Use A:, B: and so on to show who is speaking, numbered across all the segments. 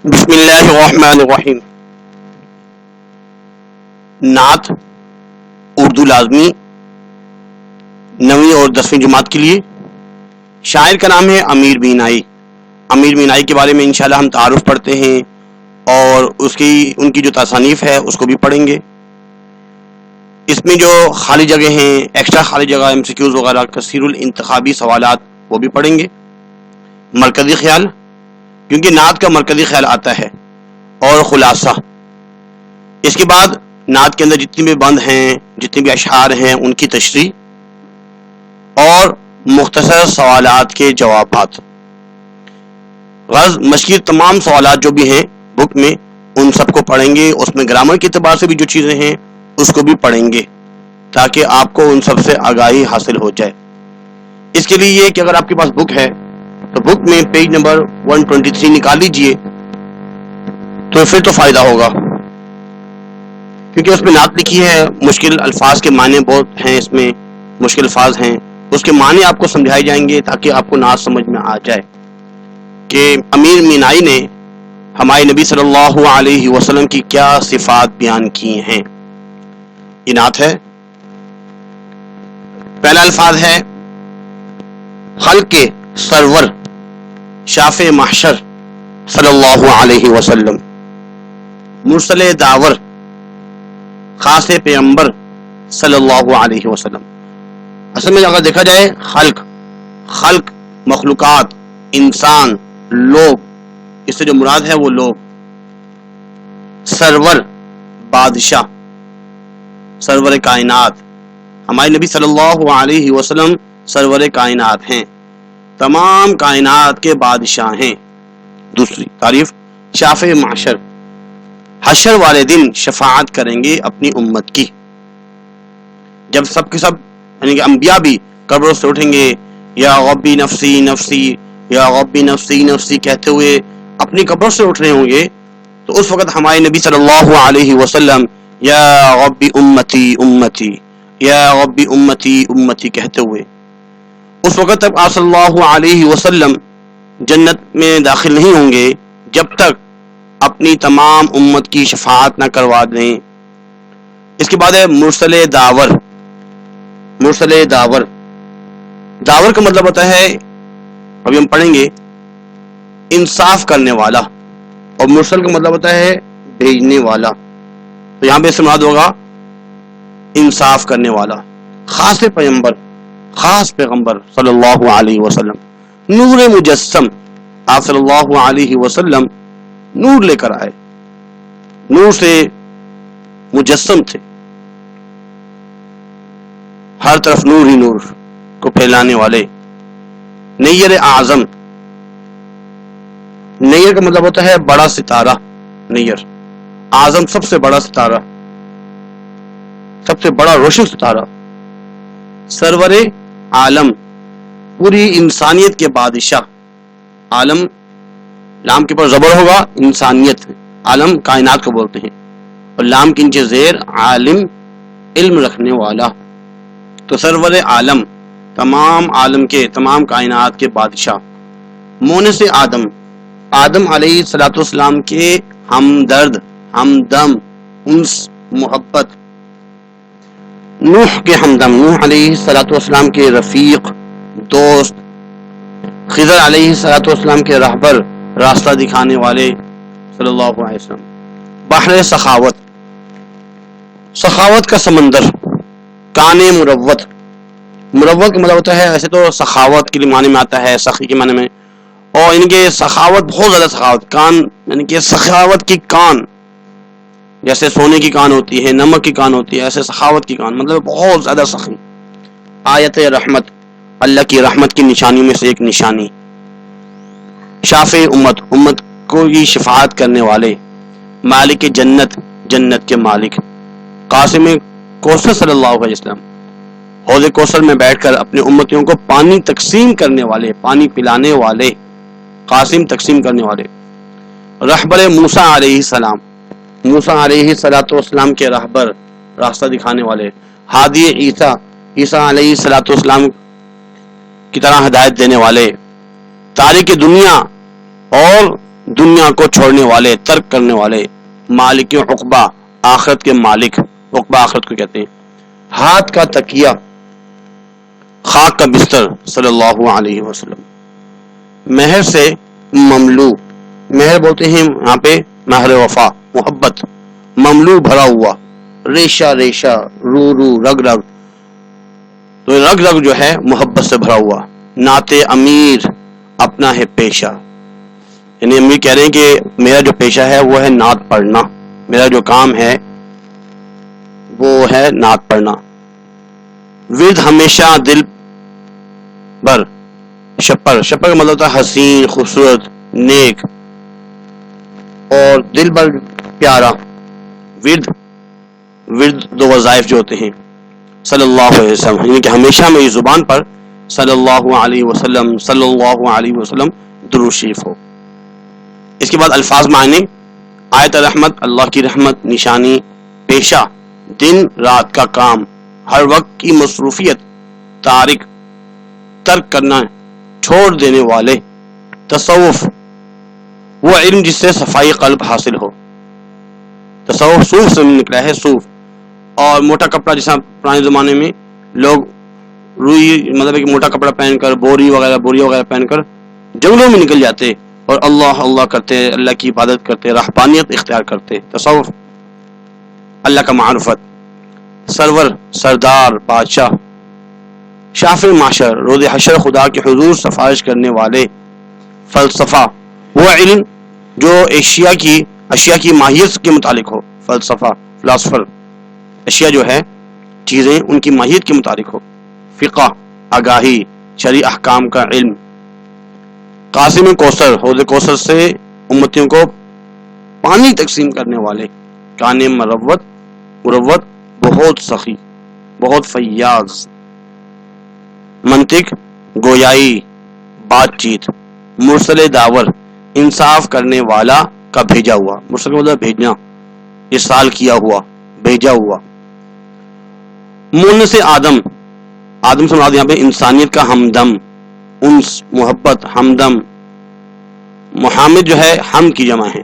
A: بسم اللہ الرحمن الرحیم۔ نعت اردو لازمی 9ویں اور 10ویں جماعت کے لیے۔ شاعر کا نام ہے امیر بینائی۔ امیر بینائی کے بارے میں انشاءاللہ ہم تعارف پڑھتے ہیں اور ان کی جو تصانیف ہے اس کو بھی پڑھیں گے۔ اس میں جو خالی جگہ ہیں، ایکسٹرا خالی جگہ، MCQs وغیرہ، کثیر الانتخابی سوالات، وہ بھی پڑھیں گے۔ مرکزی خیال، کیونکہ نعت کا مرکزی خیال آتا ہے، اور خلاصہ۔ اس کے بعد نعت کے اندر جتنی بھی بند ہیں، جتنے بھی اشعار ہیں، ان کی تشریح اور مختصر سوالات کے جوابات۔ غرض مشکل تمام سوالات جو بھی ہیں بک میں، ان سب کو پڑھیں گے۔ اس میں گرامر کے اعتبار سے بھی جو چیزیں ہیں اس کو بھی پڑھیں گے، تاکہ آپ کو ان سب سے آگاہی حاصل ہو جائے۔ اس کے لیے یہ کہ اگر آپ کے پاس بک ہے تو بک میں پیج نمبر 123 نکال لیجئے، تو پھر تو فائدہ ہوگا، کیونکہ اس میں نعت لکھی ہے۔ مشکل الفاظ کے معنی بہت ہیں، اس میں مشکل الفاظ ہیں، اس کے معنی آپ کو سمجھائے جائیں گے تاکہ آپ کو نعت سمجھ میں آ جائے کہ امیر بینائی نے ہمارے نبی صلی اللہ علیہ وسلم کی کیا صفات بیان کی ہیں۔ یہ نعت ہے۔ پہلا الفاظ ہے: خلق کے سرور شافع محشر صلی اللہ علیہ وسلم، مرسل داور خاص پیغمبر صلی اللہ علیہ وسلم۔ اصل میں اگر دیکھا جائے، خلق مخلوقات، انسان، لوگ، اس سے جو مراد ہے وہ لوگ۔ سرور بادشاہ، سرور کائنات، ہمارے نبی صلی اللہ علیہ وسلم سرور کائنات ہیں، تمام کائنات کے بادشاہ ہیں۔ دوسری تعریف: شافع محشر، حشر والے دن شفاعت کریں گے اپنی امت کی، جب سب کے سب یعنی کہ انبیاء بھی قبروں سے اٹھیں گے، یا ربی نفسی نفسی، یا ربی نفسی نفسی کہتے ہوئے اپنی قبروں سے اٹھ رہے ہوں گے، تو اس وقت ہمارے نبی صلی اللہ علیہ وسلم یا ربی امتی امتی، یا ربی امتی امتی کہتے ہوئے، اس وقت تک آپ صلی اللہ علیہ وسلم جنت میں داخل نہیں ہوں گے جب تک اپنی تمام امت کی شفاعت نہ کروا دیں۔ اس کے بعد ہے مرسل داور۔ مرسل داور، داور کا مطلب ہوتا ہے، ابھی ہم پڑھیں گے، انصاف کرنے والا، اور مرسل کا مطلب ہوتا ہے بھیجنے والا۔ تو یہاں پہ اس سے مراد ہوگا انصاف کرنے والا، خاص پیغمبر صلی اللہ علیہ وسلم، نور مجسم، آپ صلی اللہ علیہ وسلم نور لے کر آئے، نور سے مجسم تھے، ہر طرف نور ہی نور کو پھیلانے والے۔ نیر اعظم، نیر کا مطلب ہوتا ہے بڑا ستارہ، نیر، اعظم سب سے بڑا ستارہ، سب سے بڑا روشن ستارہ۔ سرور عالم، پوری انسانیت کے بادشاہ۔ عالم لام کے پر زبر ہوگا، انسانیت، عالم کائنات کو بولتے ہیں، اور لام کے نیچے زیر، عالم علم رکھنے والا۔ تو سرور عالم، تمام عالم کے، تمام کائنات کے بادشاہ۔ مونس آدم، آدم علیہ الصلوۃ والسلام کے ہمدرد، ہمدم، انس، محبت۔ نوح کے ہمدم، نوح علیہ الصلوۃ والسلام کے رفیق، دوست۔ خضر علیہ الصلوۃ والسلام کے رہبر، راستہ دکھانے والے صلی اللہ علیہ وسلم۔ بحر سخاوت، سخاوت کا سمندر۔ کان مروت، مروت کا مطلب ہوتا ہے، ایسے تو سخاوت کے معنی میں آتا ہے، سخی کے معنی میں، اور ان کے سخاوت، بہت زیادہ سخاوت، کان یعنی کہ سخاوت کی کان، جیسے سونے کی کان ہوتی ہے، نمک کی کان ہوتی ہے، ایسے سخاوت کی کان، مطلب بہت زیادہ سخی۔ آیت رحمت، اللہ کی رحمت کی نشانیوں میں سے ایک نشانی۔ شافع امت، امت کو یہ شفاعت کرنے والے۔ مالک جنت، جنت کے مالک۔ قاسم کوثر صلی اللہ علیہ وسلم، حوض کوثر میں بیٹھ کر اپنے امتیوں کو پانی تقسیم کرنے والے، پانی پلانے والے، قاسم تقسیم کرنے والے۔ رہبر موسیٰ علیہ السلام، موسیٰ علیہ السلام کے رہبر، راستہ دکھانے والے۔ ہادی عیسیٰ، عیسیٰ علیہ السلام کی طرح ہدایت دینے والے۔ تاریخ دنیا اور دنیا کو چھوڑنے والے، ترک کرنے والے، مالک عقبہ، آخرت کے مالک، عقبہ آخرت کو کہتے ہیں، ہاتھ کا تکیہ، خاک کا بستر صلی اللہ علیہ وسلم، مہر سے مملو، مہر بولتے ہیں یہاں پہ مہر وفا، محبت، مملو بھرا ہوا، ریشہ ریشہ، رو رو، رگ رگ، تو رگ رگ جو ہے محبت سے بھرا ہوا، نعت امیر اپنا ہے پیشہ، یعنی امیر کہہ رہے ہیں کہ میرا جو پیشہ ہے وہ ہے نعت پڑھنا، میرا جو کام ہے وہ ہے نعت پڑھنا، ورد ہمیشہ دل بر، شپر، شپر کا مطلب ہوتا ہے حسین، خوبصورت، نیک، اور دل بر پیارا، ورد، ورد دو وظائف جو ہوتے ہیں صلی اللہ علیہ وسلم، یعنی کہ ہمیشہ میری زبان پر صلی اللہ علیہ وسلم، صلی اللہ علیہ وسلم درود شریف ہو۔ اس کے بعد الفاظ معنی، آیت رحمت، اللہ کی رحمت، نشانی، پیشہ، دن رات کا کام، ہر وقت کی مصروفیت، تارک، ترک کرنا، چھوڑ دینے والے، تصوف، وہ علم جس سے صفائی قلب حاصل ہو، تصوف صوف سے نکلا ہے، صوف، اور موٹا کپڑا، جیسا پرانے زمانے میں لوگ روئی، مطلب ایک موٹا کپڑا پہن کر، بوری وغیرہ پہن کر جنگلوں میں نکل جاتے اور اللہ اللہ کرتے، اللہ کی عبادت کرتے، رہبانیت اختیار کرتے، تصوف، اللہ کا معرفت، سرور، سردار، بادشاہ، شافع معاشر، روز حشر خدا کے حضور سفارش کرنے والے، فلسفہ، وہ علم جو اشیاء کی ماہیت کے متعلق ہو، فلسفہ، فلاسفر، اشیاء جو ہے چیزیں ان کی ماہیت کے متعلق ہو، فقہ، آگاہی، شرعی احکام کا علم، قاسم کوثر، حوض کوثر سے امتیوں کو پانی تقسیم کرنے والے، کان مروت، بہت سخی، بہت فیاض، منطق، گویائی، بات چیت، مرسل داور، انصاف کرنے والا کا بھیجا ہوا، مرسل کا مطلب بھیجنا، ارسال کیا ہوا، بھیجا ہوا، مونس آدم، آدم سے مراد یہاں پہ انسانیت کا ہمدم، انس، محبت، ہمدم، محمد جو ہے ہم کی جمع ہے،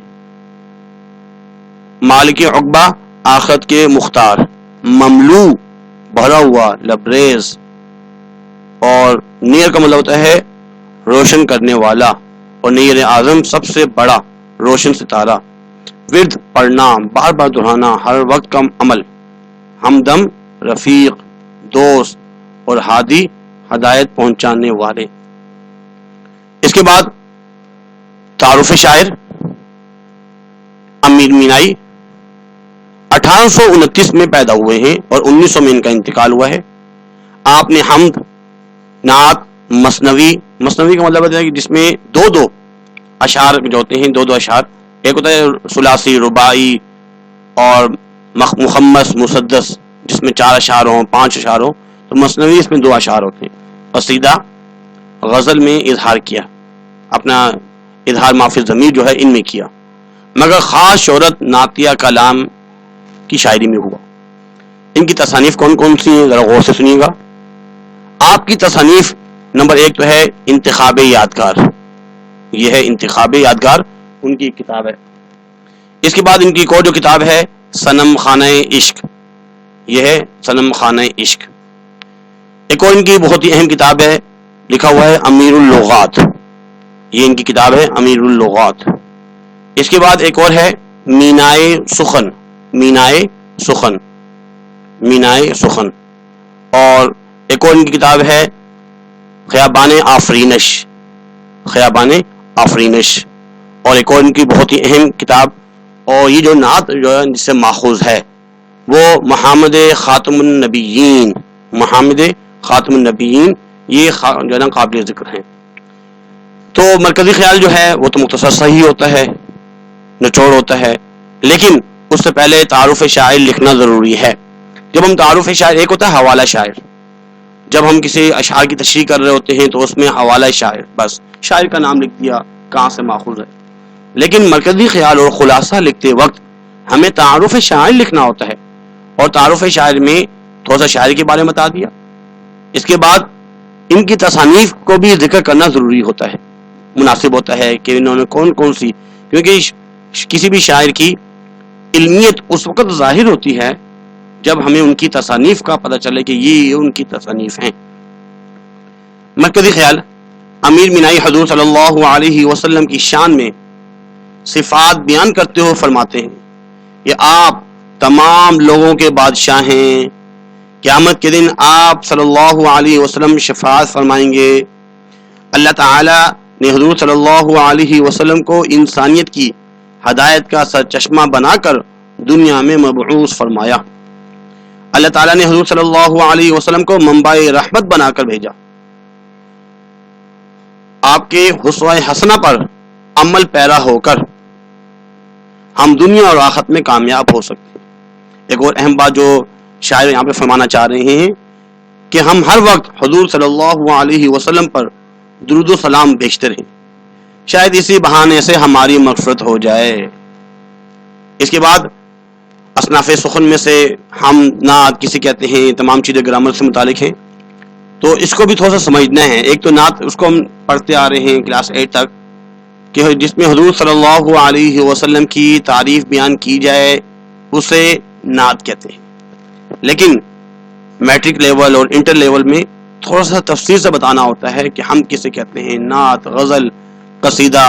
A: مالک عقبہ، آخرت کے مختار، مملو، بھرا ہوا، لبریز، اور نیر کا مطلب ہوتا ہے روشن کرنے والا، اور نیر اعظم سب سے بڑا روشن ستارہ، ورد، پڑھنا، بار بار دہرانا، ہر وقت کا عمل، ہمدم، رفیق، دوست، اور ہادی، ہدایت پہنچانے والے۔ اس کے بعد تعارف شاعر، امیر مینائی 1829 میں پیدا ہوئے ہیں اور 1900 میں ان کا انتقال ہوا ہے۔ آپ نے حمد، نعت، مثنوی کا مطلب ہے کہ جس میں دو اشعار جو ہوتے ہیں، دو اشعار، ایک ہوتا ہے ثلاثی، رباعی، اور مخمس، مسدس، جس میں 4 اشعار ہوں، 5 اشعار ہوں، تو مثنوی اس میں 2 اشعار ہوتے ہیں۔ قصیدہ، غزل میں اظہار کیا، اپنا اظہار معافی ضمیر جو ہے ان میں کیا، مگر خاص شہرت نعتیہ کلام کی شاعری میں ہوا۔ ان کی تصانیف کون کون سی ہیں ذرا غور سے سنیے گا۔ آپ کی تصانیف نمبر 1 تو ہے انتخاب یادگار، یہ ہے انتخاب یادگار، ان کی ایک کتاب ہے۔ اس کے بعد ان کی ایک اور جو کتاب ہے صنم خانہ عشق، یہ ہے صنم خانہ عشق۔ ایک اور ان کی بہت ہی اہم کتاب ہے، لکھا ہوا ہے امیر اللغات، یہ ان کی کتاب ہے امیر اللغات۔ اس کے بعد ایک اور ہے مینائے سخن، اور ایک اور ان کی کتاب ہے خیابان آفرینش، اور ایک اور ان کی بہت ہی اہم کتاب، اور یہ جو نعت جو ہے جس سے ماخوذ ہے وہ محمد خاتم النبیین، یہ جو ہے نا قابل ذکر ہیں۔ تو مرکزی خیال جو ہے وہ تو مختصر صحیح ہوتا ہے، نچوڑ ہوتا ہے، لیکن اس سے پہلے تعارف شاعر لکھنا ضروری ہے۔ جب ہم تعارف شاعر، ایک ہوتا ہے حوالہ شاعر، جب ہم کسی اشعار کی تشریح کر رہے ہوتے ہیں تو اس میں حوالہ شاعر، بس شاعر کا نام لکھ دیا، کہاں سے ماخوذ ہے، لیکن مرکزی خیال اور خلاصہ لکھتے وقت ہمیں تعارف شاعر لکھنا ہوتا ہے، اور تعارف شاعر میں تھوڑا سا شاعر کے بارے میں بتا دیا، اس کے بعد ان کی تصانیف کو بھی ذکر کرنا ضروری ہوتا ہے، مناسب ہوتا ہے کہ انہوں نے کون کون سی کیونکہ کسی بھی شاعر کی علمیت اس وقت ظاہر ہوتی ہے جب ہمیں ان کی تصانیف کا پتہ چلے کہ یہ ان کی تصانیف ہیں۔ مرکزی خیال امیر مینائی حضور صلی اللہ علیہ وسلم کی شان میں صفات بیان کرتے ہوئے فرماتے ہیں کہ آپ تمام لوگوں کے بادشاہ ہیں، قیامت کے دن آپ صلی اللہ علیہ وسلم شفاعت فرمائیں گے۔ اللہ تعالی نے حضور صلی اللہ علیہ وسلم کو انسانیت کی ہدایت کا سرچشمہ بنا کر دنیا میں مبعوث فرمایا۔ اللہ تعالیٰ نے حضور صلی اللہ علیہ وسلم کو منبع رحمت بنا کر بھیجا۔ آپ کے اسوہ حسنہ پر عمل پیرا ہو کر ہم دنیا اور آخرت میں کامیاب ہو سکتے ہیں۔ ایک اور اہم بات جو شاعر یہاں پہ فرمانا چاہ رہے ہیں کہ ہم ہر وقت حضور صلی اللہ علیہ وسلم پر درود و سلام بھیجتے رہیں، شاید اسی بہانے سے ہماری مغفرت ہو جائے۔ اس کے بعد اصناف سخن میں سے ہم نعت کسی کہتے ہیں، تمام چیزیں گرامر سے متعلق ہیں، تو اس کو بھی تھوڑا سا سمجھنا ہے۔ ایک تو نعت اس کو ہم پڑھتے آ رہے ہیں کلاس 8 تک، کہ جس میں حضور صلی اللہ علیہ وسلم کی تعریف بیان کی جائے اسے نعت کہتے ہیں۔ لیکن میٹرک لیول اور انٹر لیول میں تھوڑا سا تفصیل سے بتانا ہوتا ہے کہ ہم کسے کہتے ہیں، نعت، غزل، قصیدہ،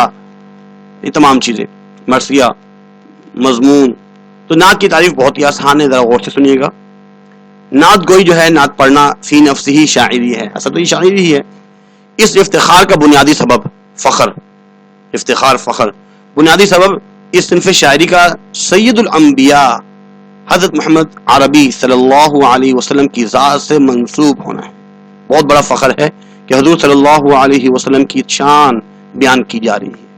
A: یہ تمام چیزیں، مرثیہ، مضمون۔ تو نعت کی تعریف بہت ہی آسان ہے، ذرا غور سے سنیے گا۔ نعت گوئی جو ہے، نعت پڑھنا فی نفسہ ہی شاعری ہے، اصل تو یہ شاعری ہی ہے۔ اس افتخار کا بنیادی سبب فخر، افتخار، فخر، بنیادی سبب اس صنف شاعری کا سید الانبیاء حضرت محمد عربی صلی اللہ علیہ وسلم کی ذات سے منسوب ہونا ہے۔ بہت بڑا فخر ہے کہ حضور صلی اللہ علیہ وسلم کی شان بیان کی جا رہی ہے۔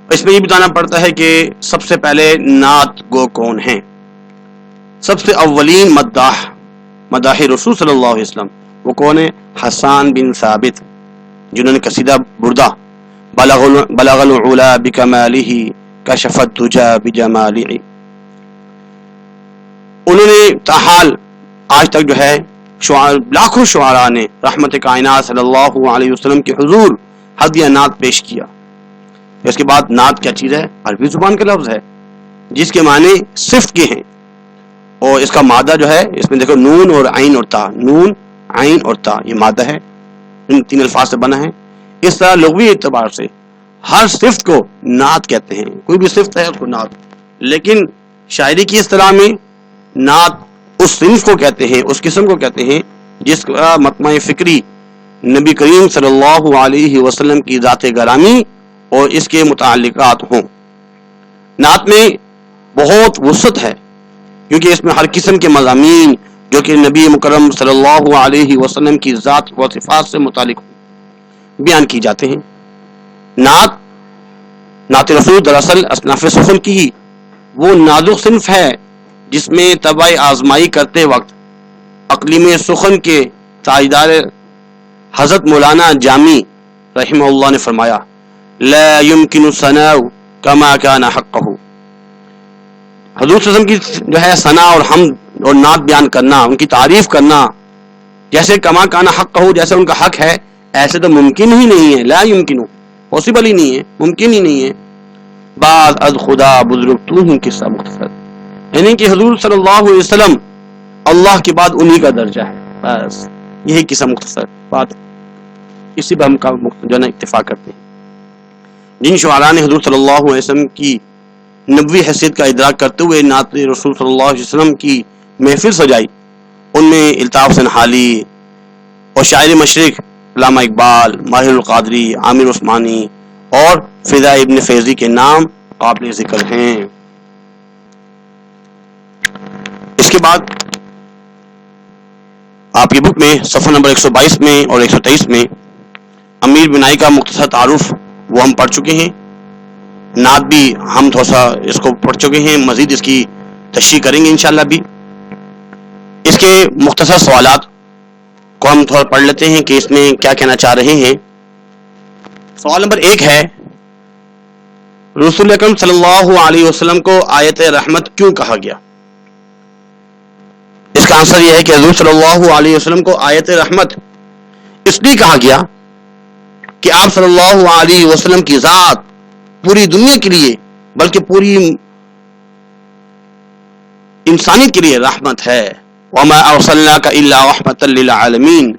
A: اس میں یہ بتانا پڑتا ہے کہ سب سے پہلے نعت گو کون ہیں۔ سب سے اولین مداح رسول صلی اللہ علیہ وسلم وہ کون ہے؟ حسان بن ثابت، جنہوں نے قصیدہ بردہ بلغ العلا بکمالہ کشف الدجا بجمالہ، انہوں نے تاحال آج تک جو ہے لاکھوں شعراء نے رحمت کائنات صلی اللہ علیہ وسلم کے حضور ہدیہ نعت پیش کیا۔ اس کے بعد نعت کیا چیز ہے؟ عربی زبان کا لفظ ہے جس کے معنی صفت کے ہیں، اور اس کا مادہ جو ہے، اس میں دیکھو نون اور عین اور تا، نون، عین اور تا، یہ مادہ ہے، ان تین الفاظ سے بنا ہے۔ اس طرح لغوی اعتبار سے ہر صفت کو نعت کہتے ہیں، کوئی بھی صفت ہے اس کو نعت۔ لیکن شاعری کی اصطلاح میں نعت اس صنف کو کہتے ہیں، اس قسم کو کہتے ہیں جس کا مطمع فکری نبی کریم صلی اللہ علیہ وسلم کی ذات گرامی اور اس کے متعلقات ہوں۔ نعت میں بہت وسعت ہے کیونکہ اس میں ہر قسم کے مضامین جو کہ نبی مکرم صلی اللہ علیہ وسلم کی ذات و صفات سے متعلق بیان کی جاتے ہیں۔ نعت رسول دراصل اصناف سخن کی وہ نازک صنف ہے جس میں طبع آزمائی کرتے وقت اقلیم سخن کے تاجدار حضرت مولانا جامی رحمہ اللہ نے فرمایا، لا يمكن ثناء كما كان حقه۔ حضور صلی اللہ علیہ وسلم کی جو ہے ثنا اور حمد اور نعت بیان کرنا، ان کی تعریف کرنا جیسے کما کانا حق ہو، جیسے ان کا حق ہے، ایسے تو ممکن ہی نہیں ہے، لا يمكن، پاسبل ہی نہیں ہے، ممکن ہی نہیں ہے۔ بعد از خدا بزرگ تو ہی قصہ مختصر، یعنی کہ حضور صلی اللہ علیہ وسلم اللہ کے بعد انہی کا درجہ ہے، بس یہی قصہ مختصر بات، اسی پر ہم کا جو ہے اتفاق کرتے ہیں۔ جن شعراء نے حضور صلی اللہ علیہ وسلم کی نبوی حیثیت کا ادراک کرتے ہوئے نعت رسول صلی اللہ علیہ وسلم کی محفل سجائی، ان میں الطاف سنحالی اور شاعر مشرق علامہ اقبال، ماہر القادری، عامر عثمانی اور فضا ابن فیضی کے نام قابل ذکر ہیں۔ اس کے بعد آپ کی بک میں صفحہ نمبر 122 میں اور 123 میں امیر بنائی کا مختصر تعارف وہ ہم پڑھ چکے ہیں۔ نعت بھی ہم تھوڑا سا اس کو پڑھ چکے ہیں، مزید اس کی تشریح کریں گے انشاءاللہ بھی۔ اس کے مختصر سوالات کو ہم تھوڑا پڑھ لیتے ہیں کہ اس میں کیا کہنا چاہ رہے ہیں۔ سوال نمبر 1 ہے، رسول اکرم صلی اللہ علیہ وسلم کو آیت رحمت کیوں کہا گیا؟ اس کا آنسر یہ ہے کہ حضور صلی اللہ علیہ وسلم کو آیت رحمت اس لیے کہا گیا کہ آپ صلی اللہ علیہ وسلم کی ذات پوری دنیا کے لیے بلکہ پوری انسانیت کے لیے رحمت ہے. وما ارسلناک الا رحمۃ للعالمین،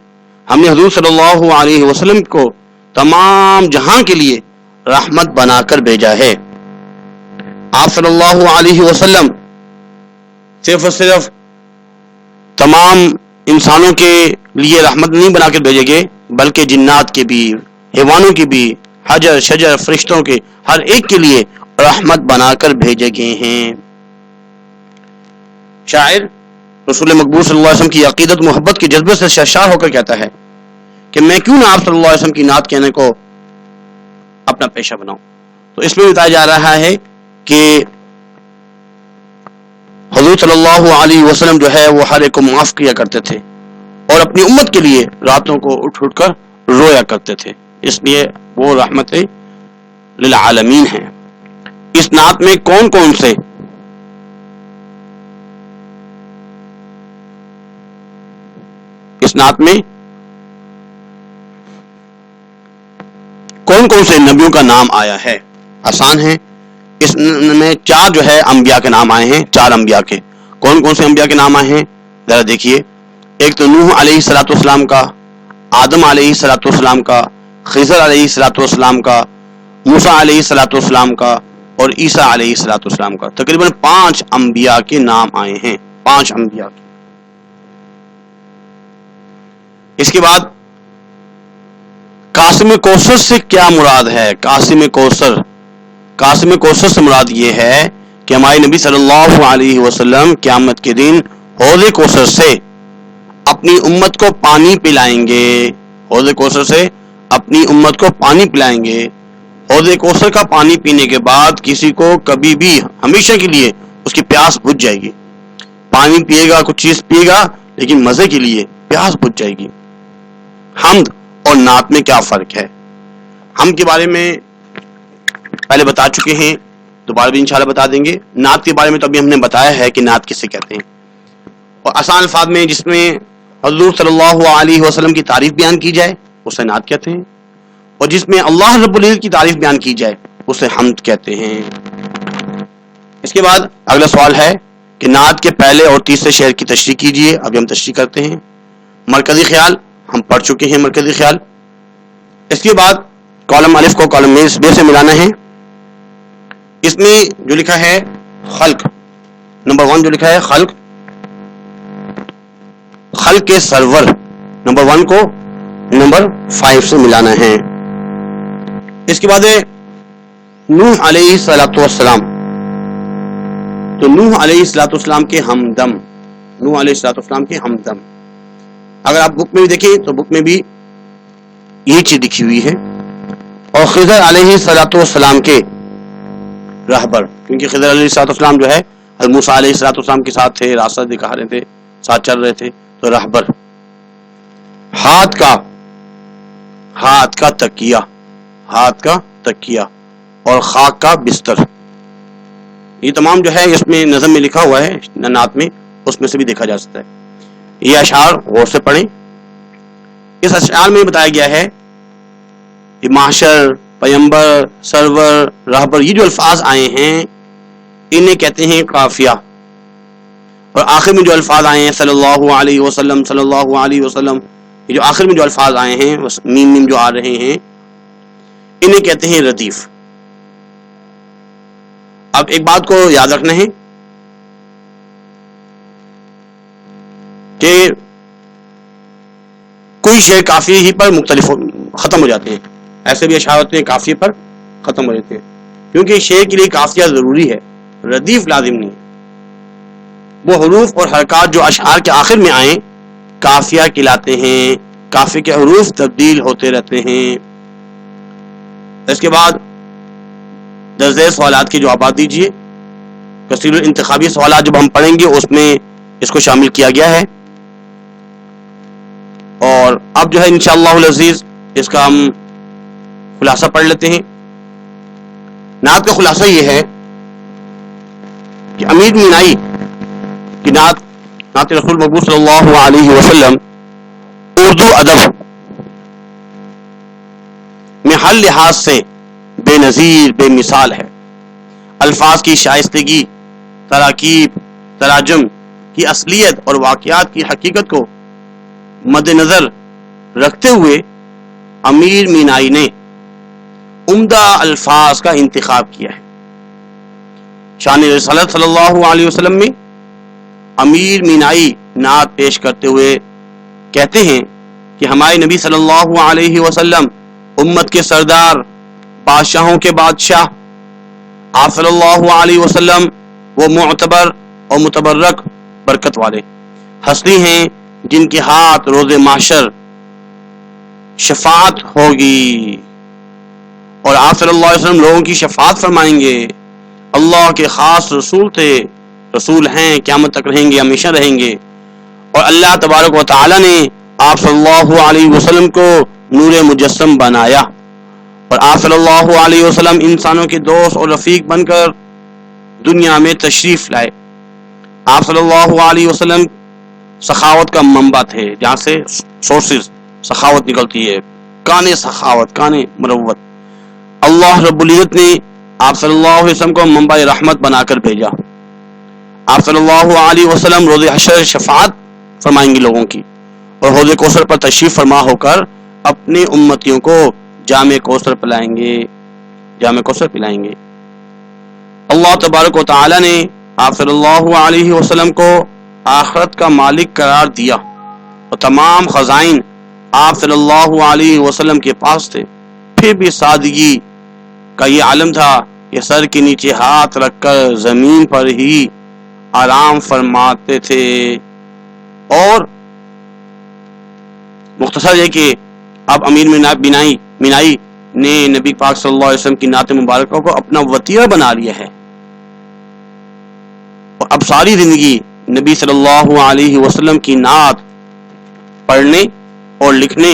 A: ہم نے حضور صلی اللہ علیہ وسلم کو تمام جہاں کے لیے رحمت بنا کر بھیجا ہے. آپ صلی اللہ علیہ وسلم صرف اور صرف تمام انسانوں کے لیے رحمت نہیں بنا کر بھیجے گئے بلکہ جنات کے بھی، حیوانوں کے بھی، حجر شجر فرشتوں کے ہر ایک کے لیے رحمت بنا کر بھیجے گئے ہیں. شاعر رسول مقبول صلی اللہ علیہ وسلم کی عقیدت محبت کے جذبے سے سرشار ہو کر کہتا ہے کہ میں کیوں نہ آپ صلی اللہ علیہ وسلم کی نعت کہنے کو اپنا پیشہ بناؤں. تو اس میں بتایا جا رہا ہے کہ حضور صلی اللہ علیہ وسلم جو ہے وہ ہر ایک کو معاف کیا کرتے تھے اور اپنی امت کے لیے راتوں کو اٹھ اٹھ کر رویا کرتے تھے، اس لیے وہ رحمت للعالمین ہیں. اس نعت میں کون کون سے نبیوں کا نام آیا ہے؟ آسان ہے. اس میں 4 جو ہے انبیاء کے نام آئے ہیں. 4 انبیاء کے کون کون سے انبیاء کے نام آئے ہیں ذرا دیکھیے. ایک تو نوح علیہ الصلوۃ والسلام کا، آدم علیہ الصلوۃ والسلام کا، خضر علیہ الصلوۃ والسلام کا، موسیٰ علیہ الصلوۃ والسلام کا اور عیسیٰ علیہ الصلوۃ والسلام کا. تقریباً 5 انبیاء کے نام آئے ہیں. 5 انبیاء کے. اس کے بعد قاسم کوثر سے کیا مراد ہے؟ قاسم کوثر سے مراد یہ ہے کہ ہمارے نبی صلی اللہ علیہ وسلم قیامت کے دن حوض کوثر سے اپنی امت کو پانی پلائیں گے. حوض کوثر سے اپنی امت کو پانی پلائیں گے. حوض کوثر کا پانی پینے کے بعد کسی کو کبھی بھی ہمیشہ کے لیے اس کی پیاس بجھ جائے گی. پانی پیے گا، کچھ چیز پیے گا، لیکن مزے کے لیے پیاس بجھ جائے گی. حمد اور نعت میں کیا فرق ہے؟ حمد کے بارے میں پہلے بتا چکے ہیں، دوبارہ بھی انشاءاللہ بتا دیں گے. نعت کے بارے میں تو ابھی ہم نے بتایا ہے کہ نعت کسے کہتے ہیں، اور آسان الفاظ میں جس میں حضور صلی اللہ علیہ وسلم کی تعریف بیان کی جائے اسے نعت کہتے ہیں، اور جس میں اللہ رب العزت کی تعریف بیان کی جائے اسے حمد کہتے ہیں. اس کے بعد اگلا سوال ہے کہ نعت کے پہلے اور تیسرے شعر کی تشریح کیجیے. ابھی ہم تشریح کرتے ہیں. مرکزی خیال ہم پڑھ چکے ہیں. مرکزی خیال. اس کے بعد کالم الف کو کالم بے سے ملانا ہے. اس میں جو لکھا ہے خلق، نمبر 1 جو لکھا ہے خلق کے سرور، نمبر 1 کو نمبر 5 سے ملانا ہے. اس کے بعد نوح علیہ الصلوۃ والسلام. تو نوح علیہ الصلوۃ والسلام کے ہمدم، نوح علیہ الصلوۃ والسلام کے ہمدم. اگر آپ بک میں بھی دیکھیں تو بک میں بھی یہ چیز لکھی ہوئی ہے. اور خضر علیہ الصلوۃ والسلام کے رہبر، کیونکہ خضر علیہ الصلوۃ والسلام جو ہے موسیٰ علیہ الصلوۃ والسلام کے ساتھ تھے، راستہ دکھا رہے تھے، ساتھ چل رہے تھے، تو رہبر. ہاتھ کا تکیہ اور خاک کا بستر، یہ تمام جو ہے اس میں نظم میں لکھا ہوا ہے نعت میں، اس میں سے بھی دیکھا جا سکتا ہے. یہ اشعار غور سے پڑھیں. اس اشعار میں بتایا گیا ہے کہ معاشر، پیمبر، سرور، رہبر، یہ جو الفاظ آئے ہیں انہیں کہتے ہیں قافیہ. اور آخر میں جو الفاظ آئے ہیں صلی اللہ علیہ وسلم، صلی اللہ علیہ وسلم، یہ جو آخر میں جو الفاظ آئے ہیں میم جو آ رہے ہیں انہیں کہتے ہیں ردیف. اب ایک بات کو یاد رکھنا ہے کہ کوئی شعر کافی ہی پر مختلف ختم ہو جاتے ہیں. ایسے بھی اشعار ہوتے ہیں کافی پر ختم ہو جاتے ہیں، کیونکہ شعر کے لیے کافیہ ضروری ہے، ردیف لازم نہیں. وہ حروف اور حرکات جو اشعار کے آخر میں آئیں کافیہ کہلاتے ہیں. کافی کے حروف تبدیل ہوتے رہتے ہیں. اس کے بعد درجہ سوالات کے جوابات دیجیے. کثیر الانتخابی سوالات جب ہم پڑھیں گے اس میں اس کو شامل کیا گیا ہے. اور اب جو ہے انشاءاللہ العزیز اس کا ہم خلاصہ پڑھ لیتے ہیں. نعت کا خلاصہ یہ ہے کہ امیر مینائی کی نعت رسول مقبول صلی اللہ علیہ وسلم اردو ادب میں ہر لحاظ سے بے نظیر بے مثال ہے۔ الفاظ کی شائستگی، تراکیب، تراجم کی اصلیت اور واقعات کی حقیقت کو مد نظر رکھتے ہوئے امیر مینائی نے عمدہ الفاظ کا انتخاب کیا ہے۔ شان رسالت صلی اللہ علیہ وسلم میں امیر مینائی نعت پیش کرتے ہوئے کہتے ہیں کہ ہمارے نبی صلی اللہ علیہ وسلم امت کے سردار، بادشاہوں کے بادشاہ، آپ صلی اللہ علیہ وسلم وہ معتبر اور متبرک برکت والے ہستی ہیں جن کے ہاتھ روز محشر شفاعت ہوگی، اور آپ صلی اللہ علیہ وسلم لوگوں کی شفاعت فرمائیں گے۔ اللہ کے خاص رسول تھے، رسول ہیں، قیامت تک رہیں گے، ہمیشہ رہیں گے، اور اللہ تبارک و تعالی نے آپ صلی اللہ علیہ وسلم کو نور مجسم بنایا، اور آپ صلی اللہ علیہ وسلم انسانوں کے دوست اور رفیق بن کر دنیا میں تشریف لائے۔ آپ صلی اللہ علیہ وسلم سخاوت کا منبع تھے، جہاں سے سورسز سخاوت نکلتی ہے، کان سخاوت، کان مروت۔ اللہ رب العزت نے آپ صلی اللہ علیہ وسلم کو منبع رحمت بنا کر بھیجا۔ آپ صلی اللہ علیہ وسلم روز حشر شفاعت فرمائیں گے لوگوں کی، اور حوض کوثر پر تشریف فرما ہو کر اپنے امتیوں کو جام کوثر پلائیں گے، جام کوثر پلائیں گے۔ اللہ تبارک و تعالی نے آپ صلی اللہ علیہ وسلم کو آخرت کا مالک قرار دیا، اور تمام خزائن آپ صلی اللہ علیہ وسلم کے پاس تھے، پھر بھی سادگی کا یہ عالم تھا کہ سر کے نیچے ہاتھ رکھ کر زمین پر ہی آرام فرماتے تھے۔ اور مختصر یہ کہ اب امیر مینائی نے نبی پاک صلی اللہ علیہ وسلم کی نعت مبارکہ کو اپنا وطیرہ بنا لیا ہے، اور اب ساری زندگی نبی صلی اللہ علیہ وسلم کی نعت پڑھنے اور لکھنے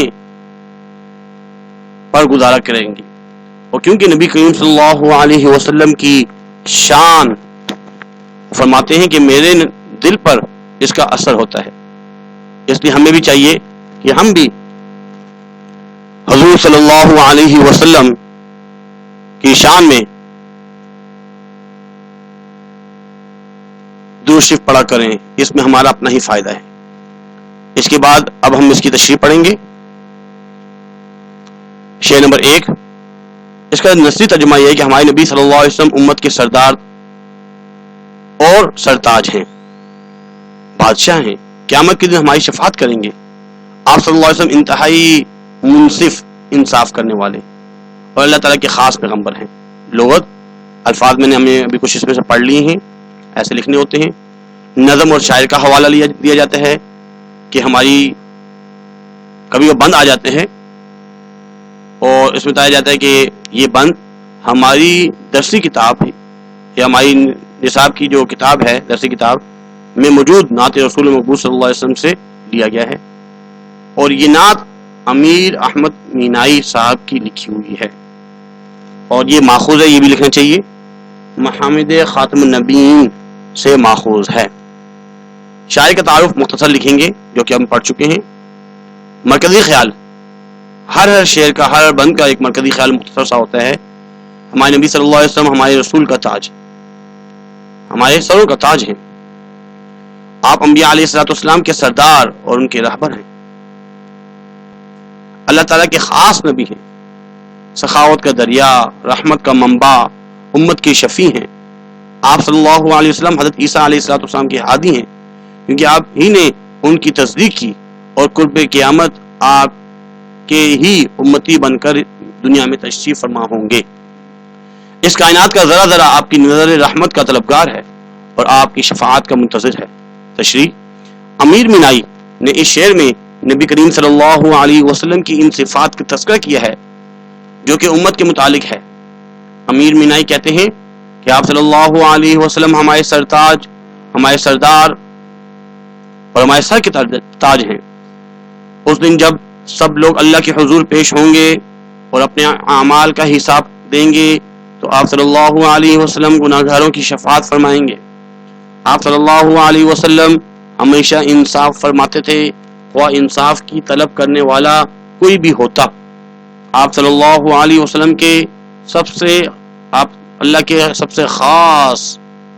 A: پر گزارا کریں گے، اور کیونکہ نبی کریم صلی اللہ علیہ وسلم کی شان فرماتے ہیں کہ میرے دل پر اس کا اثر ہوتا ہے، اس لیے ہمیں بھی چاہیے کہ ہم بھی حضور صلی اللہ علیہ وسلم کی شان میں درود شریف پڑھا کریں، اس میں ہمارا اپنا ہی فائدہ ہے۔ اس کے بعد اب ہم اس کی تشریح پڑھیں گے۔ شعر نمبر 1، اس کا نثری ترجمہ یہ ہے کہ ہمارے نبی صلی اللہ علیہ وسلم امت کے سردار اور سرتاج ہیں، بادشاہ ہیں، قیامت کے دن ہماری شفاعت کریں گے۔ آپ صلی اللہ علیہ وسلم انتہائی منصف، انصاف کرنے والے اور اللہ تعالیٰ کے خاص پیغمبر ہیں۔ لغت الفاظ میں نے ہمیں ابھی کچھ اس میں سے پڑھ لیے ہیں، ایسے لکھنے ہوتے ہیں۔ نظم اور شاعر کا حوالہ دیا جاتا ہے کہ ہماری کبھی وہ بند آ جاتے ہیں، اور اس میں بتایا جاتا ہے کہ یہ بند ہماری درسی کتاب ہے، یا ہماری نصاب کی جو کتاب ہے، درسی کتاب میں موجود نعت رسول مقبول صلی اللہ علیہ وسلم سے لیا گیا ہے، اور یہ نعت امیر احمد مینائی صاحب کی لکھی ہوئی ہے، اور یہ ماخوذ ہے، یہ بھی لکھنا چاہیے، محمد خاتم النبیین سے ماخوذ ہے۔ شاعر کا تعارف مختصر لکھیں گے جو کہ ہم پڑھ چکے ہیں۔ مرکزی خیال، ہر شعر کا، ہر بند کا ایک مرکزی خیال مختصر سا ہوتا ہے۔ ہمارے نبی صلی اللہ علیہ وسلم ہمارے رسول کا تاج، ہمارے سروں کا تاج ہیں۔ آپ انبیاء علیہ الصلوۃ والسلام کے سردار اور ان کے رہبر ہیں، اللہ تعالیٰ کے خاص نبی ہیں، سخاوت کا دریا، رحمت کا منبع، امت کے شفیع ہیں۔ آپ صلی اللہ علیہ وسلم حضرت عیسیٰ علیہ الصلوۃ والسلام کے ہادی ہیں، کیونکہ آپ ہی نے ان کی تصدیق کی، اور قرب قیامت آپ کے ہی امتی بن کر دنیا میں تشریف فرما ہوں گے۔ اس کائنات کا ذرا ذرا آپ کی نظر رحمت کا طلبگار ہے، اور آپ کی شفاعت کا منتظر ہے۔ تشریح، امیر مینائی نے اس شعر میں نبی کریم صلی اللہ علیہ وسلم کی ان صفات کا تذکرہ کیا ہے جو کہ امت کے متعلق ہے۔ امیر مینائی کہتے ہیں کہ آپ صلی اللہ علیہ وسلم ہمارے سرتاج، ہمارے سردار اور ہمارے سر کے تاج ہیں۔ اس دن جب سب لوگ اللہ کے حضور پیش ہوں گے اور اپنے اعمال کا حساب دیں گے، تو آپ صلی اللہ علیہ وسلم گناہگاروں کی شفاعت فرمائیں گے۔ آپ صلی اللہ علیہ وسلم ہمیشہ انصاف فرماتے تھے، خواہ انصاف کی طلب کرنے والا کوئی بھی ہوتا۔ آپ صلی اللہ علیہ وسلم کے سب سے آپ اللہ کے سب سے خاص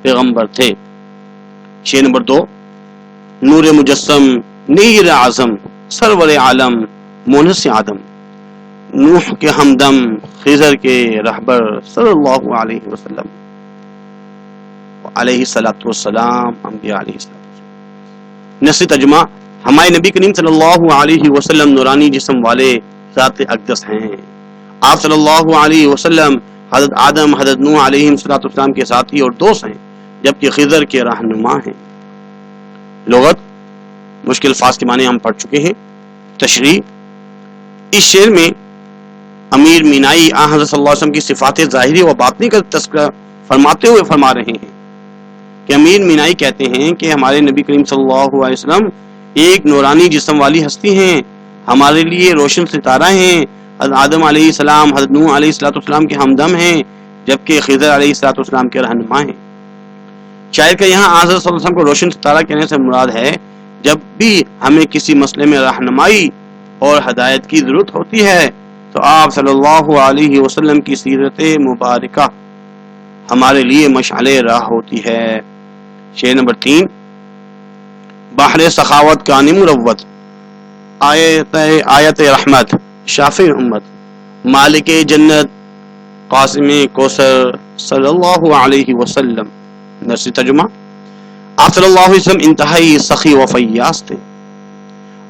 A: پیغمبر تھے۔ شعر نمبر 2، نور مجسم نیر اعظم سرور عالم مونس آدم، نوح کے ہمدم خضر کے رہبر صلی اللہ علیہ وسلم علیہ الصلوۃ والسلام، انبیاء علیہ السلام۔ نصی ترجمہ، ہمارے نبی کریم صلی اللہ علیہ وسلم نورانی جسم والے ذات اقدس ہیں۔ آپ صلی اللہ علیہ وسلم حضرت آدم، حضرت نوح علیہ السلام کے ساتھی اور دوست ہیں، جبکہ خضر کے رہنما ہیں۔ لغت، مشکل الفاظ کے معنی ہم پڑھ چکے ہیں۔ تشریح، اس شعر میں امیر مینائی حضرت صلی اللہ علیہ وسلم کی صفات ظاہری و باطنی کا تذکرہ فرماتے ہوئے فرما رہے ہیں کہ امیر مینائی کہتے ہیں کہ ہمارے نبی کریم صلی اللہ علیہ وسلم ایک نورانی جسم والی ہستی ہیں، ہمارے لیے روشن ستارہ ہیں، حضرت آدم علیہ السلام، حضرت نوح علیہ السلام کے ہمدم ہیں، جبکہ خضر علیہ السلام کے رہنما ہیں۔ شاعر کا یہاں حضرت صلی اللہ علیہ وسلم کو روشن ستارہ کہنے سے مراد ہے جب بھی ہمیں کسی مسئلے میں رہنمائی اور ہدایت کی ضرورت ہوتی ہے تو آپ صلی اللہ علیہ وسلم کی سیرت مبارکہ ہمارے لیے مشعل راہ ہوتی ہے۔ شعر نمبر 3، بحر سخاوت کا مروت، آیت رحمت، شافع امت، مالک جنت، قاسم کوثر صلی اللہ علیہ وسلم۔ نصی ترجمہ، آپ صلی اللہ علیہ وسلم انتہائی سخی و فیاض تھے،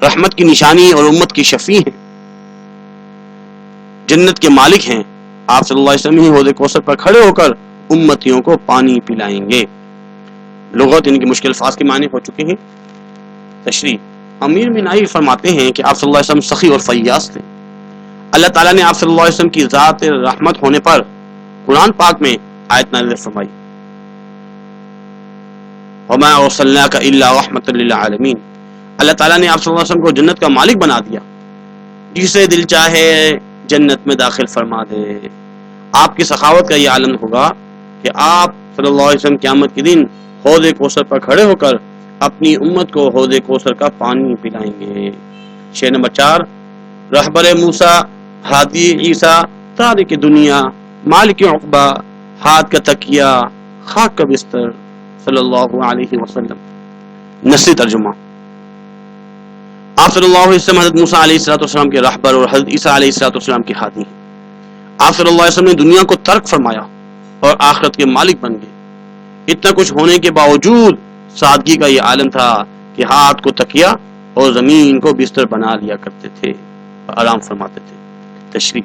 A: رحمت کی نشانی اور امت کی شفیع ہیں، جنت کے مالک ہیں۔ آپ صلی اللہ علیہ وسلم ہی حوض کوثر پر کھڑے ہو کر امتیوں کو پانی پلائیں گے۔ لغت، ان کی مشکل الفاظ کے معنی ہو چکے ہیں۔ تشریح، امیر مینائی فرماتے ہیں کہ آپ صلی اللہ علیہ وسلم سخی اور فیاض تھے۔ اللہ تعالیٰ نے آپ صلی اللہ علیہ وسلم کی ذات رحمت ہونے پر قرآن پاک میں آیت نازل فرمائی، وَمَا أَرْسَلْنَاكَ إِلَّا رَحْمَةً لِلْعَالَمِينَ۔ اللہ تعالیٰ نے آپ صلی اللہ علیہ وسلم کو جنت کا مالک بنا دیا، جسے دل چاہے جنت میں داخل فرما دے۔ آپ کی سخاوت کا یہ عالم ہوگا کہ آپ صلی اللہ علیہ وسلم قیامت کے دن حوض کوثر پر کھڑے ہو کر اپنی امت کو حوض کوثر کا پانی پلائیں گے۔ شعر نمبر 4، رہبر موسیٰ، ہادی عیسیٰ، تارک دنیا، مالک عقبہ، ہاتھ کا تکیہ، خاک کا بستر، صلی اللہ علیہ وسلم۔ نصی ترجمہ، آپ صلی اللہ علیہ وسلم حضرت موسیٰ علیہ السلام کے رہبر اور حضرت عیسیٰ علیہ السلام کے ہادی ہیں۔ آپ صلی اللہ علیہ وسلم نے دنیا کو ترک فرمایا اور آخرت کے مالک بن گئے۔ اتنا کچھ ہونے کے باوجود سادگی کا یہ عالم تھا کہ ہاتھ کو تکیہ اور زمین کو بستر بنا لیا کرتے تھے اور آرام فرماتے تھے۔ تشریح،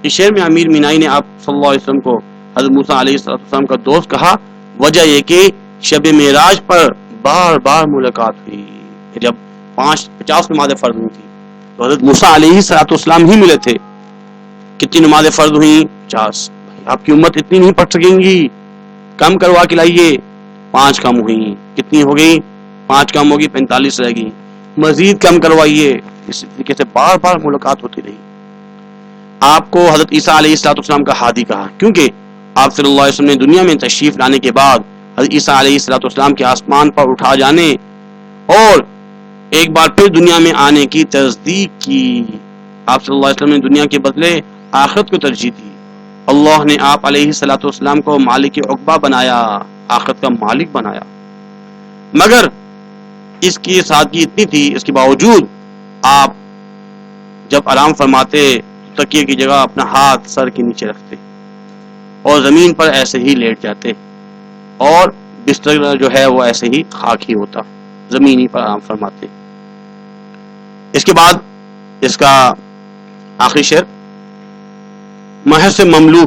A: اس شعر میں امیر مینائی نے آپ صلی اللہ علیہ وسلم کو حضرت موسیٰ علیہ السلام کا دوست کہا۔ وجہ یہ کہ شب معراج پر بار بار ملاقات ہوئی، جب 50 نمازیں فرض ہوئی تھی تو حضرت موسیٰ علیہ السلام ہی ملے تھے۔ کتنی نمازیں فرض ہوئیں؟ 50۔ آپ کی امت اتنی نہیں پڑھ سکیں گی، کم کروا کے لائیے۔ 5 کم ہوئی، کتنی ہو گئی؟ 5 کم ہوگی، 45 رہ گئی، مزید کم کروائیے۔ اس طریقے سے بار بار ملاقات ہوتی رہی۔ آپ کو حضرت عیسیٰ علیہ السلام کا ہادی کہا، کیونکہ آپ صلی اللہ علیہ وسلم نے دنیا میں تشریف لانے کے بعد حضرت عیسیٰ علیہ السلام کے آسمان پر اٹھا جانے اور ایک بار پھر دنیا میں آنے کی تصدیق کی۔ آپ صلی اللہ علیہ وسلم نے دنیا کے بدلے آخرت کو ترجیح دی۔ اللہ نے آپ علیہ السلام کو مالک عقبہ بنایا، آخرت کا مالک بنایا، مگر اس کی سادگی اتنی تھی، اس کے باوجود آپ جب آرام فرماتے تو تکیے کی جگہ اپنا ہاتھ سر کے نیچے رکھتے اور زمین پر ایسے ہی لیٹ جاتے، اور بستر جو ہے وہ ایسے ہی خاک ہی ہوتا، زمین پر آرام فرماتے۔ اس کے بعد اس کا آخری شعر، محض مملو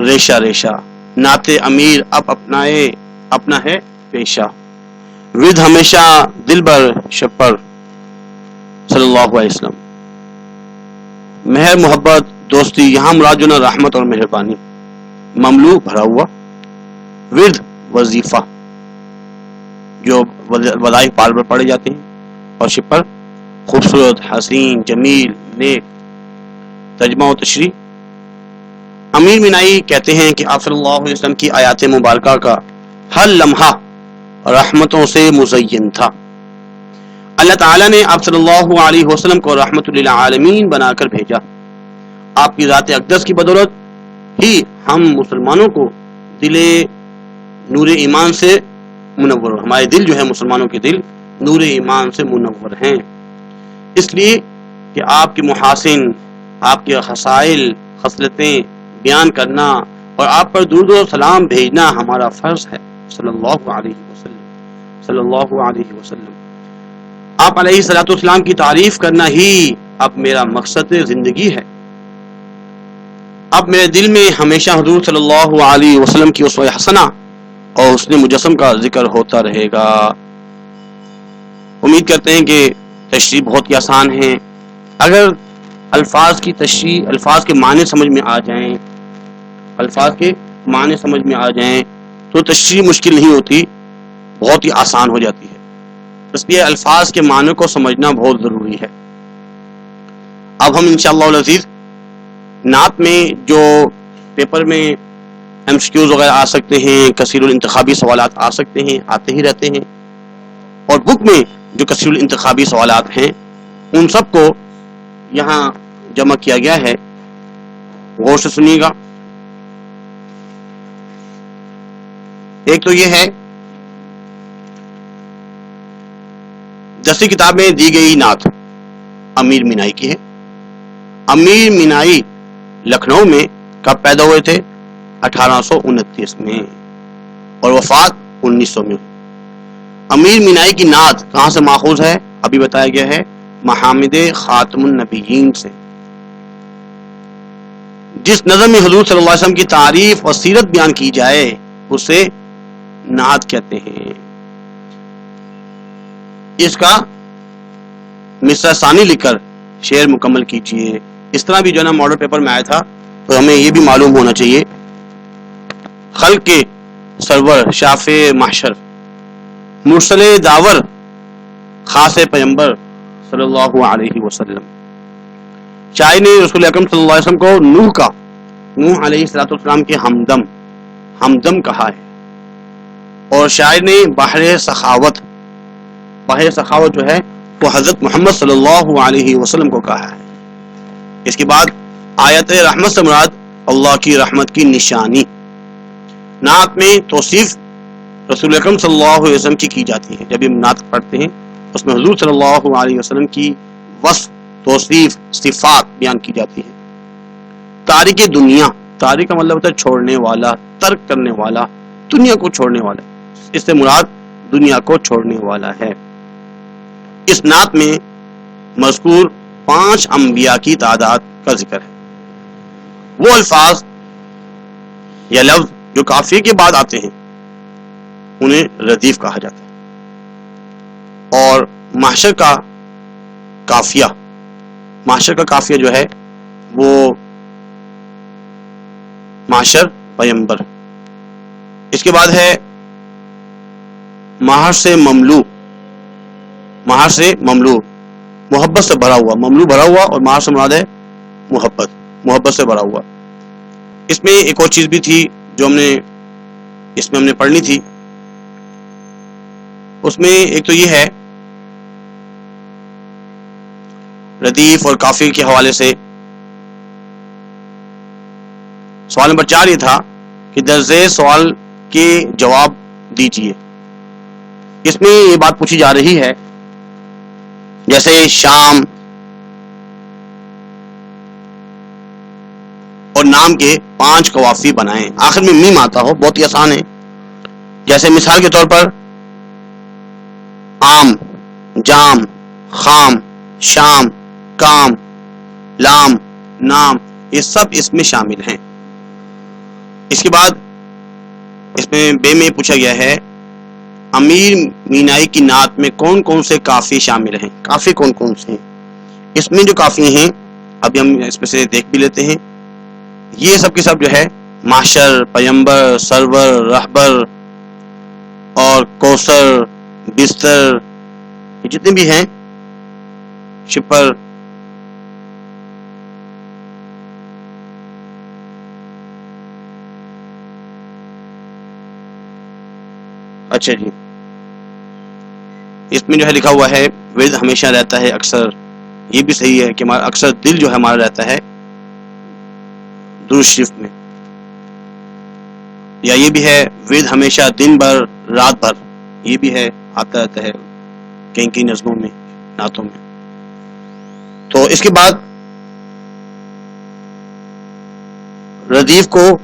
A: ریشہ ریشہ، نعت امیر اب اپنائے اپنا ہے پیشہ، ود ہمیشہ دل بر شپر، صلی اللہ علیہ وسلم۔ مہر محبت دوستی، یہاں مراد جو نا رحمت اور مہربانی، مملو بھرا ہوا، ورد وظیفہ جو وظائف بار بار پڑھے جاتے ہیں، اور شپر خوبصورت، حسین، جمیل، نیک۔ ترجمہ و تشریح، امیر مینائی کہتے ہیں کہ آپ صلی اللہ علیہ وسلم کی آیات مبارکہ کا ہر لمحہ رحمتوں سے مزین تھا۔ اللہ تعالیٰ نے آپ صلی اللہ علیہ وسلم کو رحمت للعالمین بنا کر بھیجا۔ آپ کی ذات اقدس کی بدولت ہی ہم مسلمانوں کو دل نور ایمان سے منور، ہمارے دل جو ہے مسلمانوں کے دل نور ایمان سے منور ہیں، اس لیے کہ آپ کے محاسن، آپ کے خصائل، خصلتیں بیان کرنا اور آپ پر درود و سلام بھیجنا ہمارا فرض ہے صلی اللہ علیہ وسلم، صلی اللہ علیہ وسلم۔ آپ علیہ الصلوۃ والسلام کی تعریف کرنا ہی اب میرا مقصد زندگی ہے۔ اب میرے دل میں ہمیشہ حضور صلی اللہ علیہ وسلم کی اسوہ حسنہ اور حسن مجسم کا ذکر ہوتا رہے گا۔ امید کرتے ہیں کہ تشریح بہت ہی آسان ہے، اگر الفاظ کی تشریح، الفاظ کے معنی سمجھ میں آ جائیں، الفاظ کے معنی سمجھ میں آ جائیں تو تشریح مشکل نہیں ہوتی، بہت ہی آسان ہو جاتی ہے۔ اس لیے الفاظ کے معنی کو سمجھنا بہت ضروری ہے۔ اب ہم انشاءاللہ العزیز نعت میں جو پیپر میں MCQs وغیرہ آ سکتے ہیں، کثیر الانتخابی سوالات آ سکتے ہیں، آتے ہی رہتے ہیں، اور بک میں جو کثیر الانتخابی سوالات ہیں ان سب کو یہاں جمع کیا گیا ہے، غور سے سنیے گا۔ ایک تو یہ ہے، 10 کتاب میں دی گئی نعت امیر مینائی کی ہے۔ امیر مینائی لکھنؤ میں کب پیدا ہوئے تھے؟ 1829 میں، اور وفات 1900 میں۔ امیر مینائی کی نعت کہاں سے ماخوذ ہے؟ ابھی بتایا گیا ہے، محامد خاتم النبیین سے۔ جس نظم میں حضور صلی اللہ علیہ وسلم کی تعریف اور سیرت بیان کی جائے اسے نعت کہتے ہیں۔ اس کا مصرع ثانی لکھ کر شعر مکمل کیجیے۔ اس طرح بھی جو ہے نا ماڈل پیپر میں آیا تھا، تو ہمیں یہ بھی معلوم ہونا چاہیے، خلق کے سرور شافع محشر مرسل داور خاص پیمبر صلی اللہ علیہ وسلم، شاعر نے رسول اکرم صلی اللہ علیہ وسلم کو نوح علیہ السلام کے ہمدم کہا ہے، اور شاعر نے بحر سخاوت جو ہے وہ حضرت محمد صلی اللہ علیہ وسلم کو کہا ہے۔ اس کے بعد آیت رحمت سے مراد اللہ کی رحمت کی نشانی۔ نعت میں توصیف رسول اکرم صلی اللہ علیہ وسلم کی جاتی ہے۔ جب ہم نعت پڑھتے ہیں اس میں حضور صلی اللہ علیہ وسلم کی وصف، توصیف، صفات بیان کی جاتی ہے۔ تارک دنیا، تارک کا مطلب ہوتا ہے چھوڑنے والا، ترک کرنے والا، دنیا کو چھوڑنے والا، اس سے مراد دنیا کو چھوڑنے والا ہے۔ اس نعت میں مذکور 5 انبیاء کی تعداد کا ذکر ہے۔ وہ الفاظ یا لفظ جو قافیے کے بعد آتے ہیں انہیں ردیف کہا جاتا ہے، اور محشر کا قافیہ جو ہے وہ محشر پیمبر۔ اس کے بعد ہے محر سے مملو، محبت سے بھرا ہوا، مملو بھرا ہوا، اور محر سے مراد ہے محبت سے بھرا ہوا۔ اس میں ایک اور چیز بھی تھی جو ہم نے پڑھنی تھی، اس میں ایک تو یہ ہے ردیف اور کافی کے حوالے سے سوال نمبر 4 یہ تھا کہ درج سوال کے جواب دیجیے۔ اس میں یہ بات پوچھی جا رہی ہے جیسے شام اور نام کے 5 قوافی بنائیں، آخر میں میم آتا ہو، بہت ہی آسان ہے۔ جیسے مثال کے طور پر عام، جام، خام، شام، کام، لام، نام، یہ سب اس میں شامل ہیں۔ اس کے بعد اس میں بے میں پوچھا گیا ہے امیر مینائی کی نعت میں کون کون سے کافی شامل ہیں، کافی کون کون سے ہیں۔ اس میں جو کافی ہیں ابھی ہم اس میں سے دیکھ بھی لیتے ہیں۔ یہ سب کے سب جو ہے محشر، پیمبر، سرور، رہبر اور کوثر، بستر، یہ جتنے بھی ہیں، شپر، اچھا جی، اس میں جو ہے لکھا ہوا ہے ورد ہمیشہ رہتا ہے اکثر، یہ بھی صحیح ہے کہ اکثر دل جو ہے ہمارا رہتا ہے درود شریف میں۔ یا یہ بھی ہے ود ہمیشہ دن بھر رات بھر، یہ بھی ہے، آتا رہتا ہے کہیں کہیں نظموں میں، نعتوں میں۔ تو اس کے بعد ردیف کو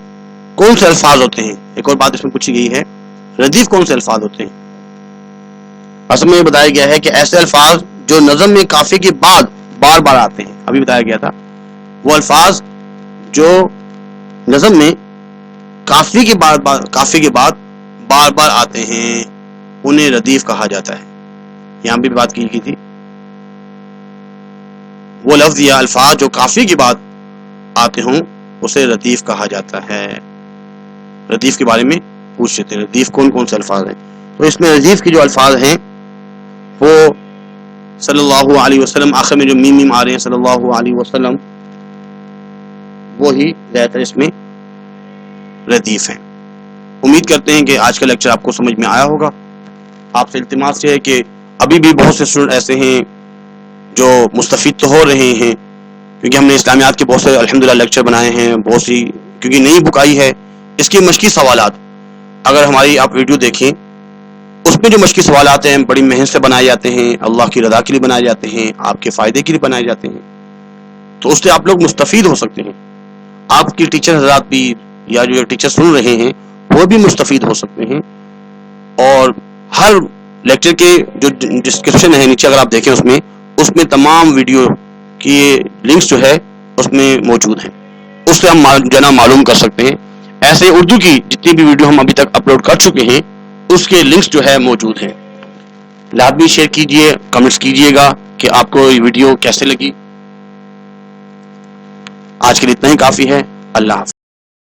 A: کون سے الفاظ ہوتے ہیں، ایک اور بات اس میں پوچھی گئی ہے، ردیف کون سے الفاظ ہوتے ہیں؟ اصل میں یہ بتایا گیا ہے کہ ایسے الفاظ جو نظم میں کافی کے بعد بار بار آتے ہیں، ابھی بتایا گیا تھا وہ الفاظ جو نظم میں کافی کے بعد بار بار آتے ہیں انہیں ردیف کہا جاتا ہے۔ یہاں بھی بات کی تھی، وہ لفظ یا الفاظ جو کافی کے بعد آتے ہوں اسے ردیف کہا جاتا ہے۔ ردیف کے بارے میں پوچھ لیتے ہیں، ردیف کون کون سے الفاظ ہیں؟ تو اس میں ردیف کی جو الفاظ ہیں وہ صلی اللہ علیہ وسلم، آخر میں جو میم میم آ رہے ہیں صلی اللہ علیہ وسلم، وہی زیادہ تر اس میں ردیف ہیں۔ امید کرتے ہیں کہ آج کا لیکچر آپ کو سمجھ میں آیا ہوگا۔ آپ سے التماس یہ ہے کہ ابھی بھی بہت سے اسٹوڈنٹ ایسے ہیں جو مستفید تو ہو رہے ہیں، کیونکہ ہم نے اسلامیات کے بہت سے الحمدللہ لیکچر بنائے ہیں، بہت سی کیونکہ نئی بک آئی ہے اس کی مشقی سوالات، اگر ہماری آپ ویڈیو دیکھیں اس میں جو مشقی سوالات ہیں بڑی محنت سے بنائے جاتے ہیں، اللہ کی رضا کے لیے بنائے جاتے ہیں، آپ کے فائدے کے لیے بنائے جاتے ہیں، تو اس سے آپ لوگ مستفید ہو سکتے ہیں۔ آپ کی ٹیچر حضرات بھی یا جو ٹیچر سن رہے ہیں وہ بھی مستفید ہو سکتے ہیں۔ اور ہر لیکچر کے جو ڈسکرپشن ہے نیچے اگر آپ دیکھیں اس میں تمام ویڈیو کی لنکس جو ہے اس میں موجود ہیں، اس سے ہم جو ہے نا معلوم کر سکتے ہیں۔ ایسے اردو کی جتنی بھی ویڈیو ہم ابھی تک اپلوڈ کر چکے ہیں اس کے لنکس جو ہے موجود ہیں۔ لازمی شیئر کیجئے، کمنٹس کیجئے گا کہ آپ کو یہ ویڈیو کیسے لگی۔ آج کے لیے اتنا ہی کافی ہے۔ اللہ حافظ۔